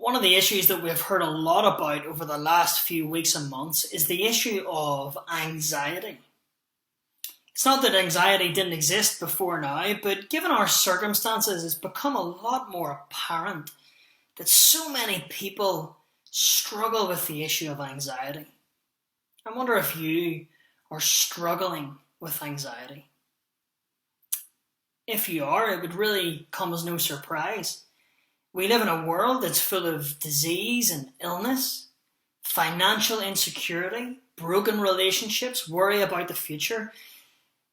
One of the issues that we've heard a lot about over the last few weeks and months is the issue of anxiety. It's not that anxiety didn't exist before now, but given our circumstances, it's become a lot more apparent that so many people struggle with the issue of anxiety. I wonder if you are struggling with anxiety. If you are, it would really come as no surprise. We live in a world that's full of disease and illness, financial insecurity, broken relationships, worry about the future.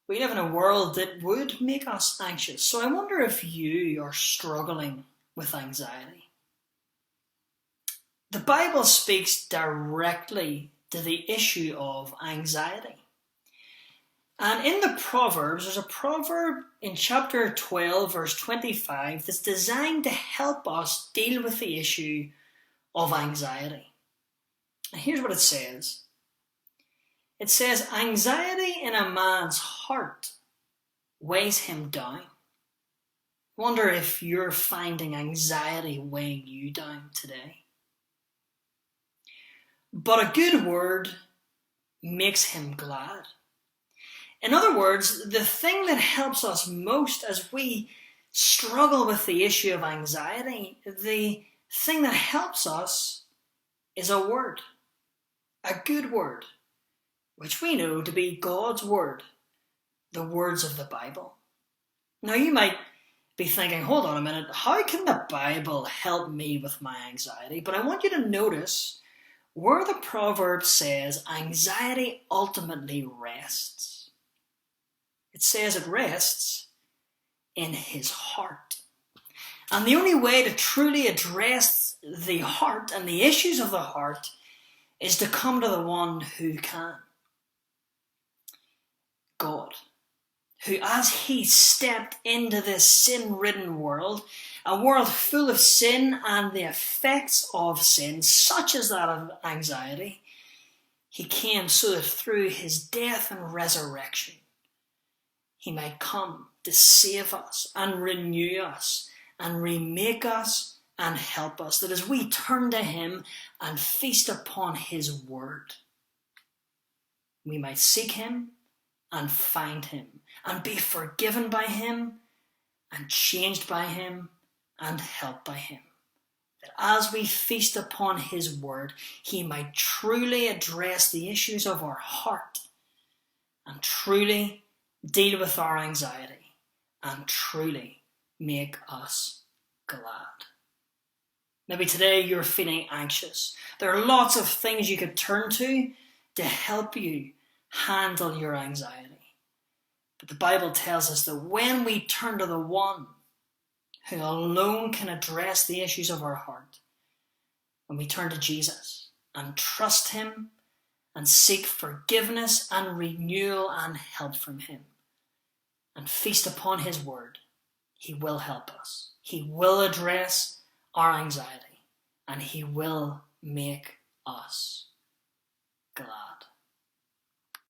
We live in a world that would make us anxious. So I wonder if you are struggling with anxiety. The Bible speaks directly to the issue of anxiety. And in the Proverbs, there's a proverb in chapter 12, verse 25, that's designed to help us deal with the issue of anxiety. And here's what it says. It says, anxiety in a man's heart weighs him down. I wonder if you're finding anxiety weighing you down today. But a good word makes him glad. In other words, the thing that helps us most as we struggle with the issue of anxiety, the thing that helps us is a word, a good word, which we know to be God's word, the words of the Bible. Now you might be thinking, hold on a minute, how can the Bible help me with my anxiety? But I want you to notice where the proverb says anxiety ultimately rests. It says it rests in his heart. And the only way to truly address the heart and the issues of the heart is to come to the one who can. God, who as he stepped into this sin-ridden world, a world full of sin and the effects of sin, such as that of anxiety, he came so that through his death and resurrection, he might come to save us and renew us and remake us and help us. That as we turn to him and feast upon his word, we might seek him and find him and be forgiven by him and changed by him and helped by him. That as we feast upon his word, he might truly address the issues of our heart and truly deal with our anxiety and truly make us glad. Maybe today you're feeling anxious. There are lots of things you could turn to help you handle your anxiety. But the Bible tells us that when we turn to the one who alone can address the issues of our heart, when we turn to Jesus and trust him and seek forgiveness and renewal and help from him, and feast upon his word, he will help us. He will address our anxiety, and he will make us glad.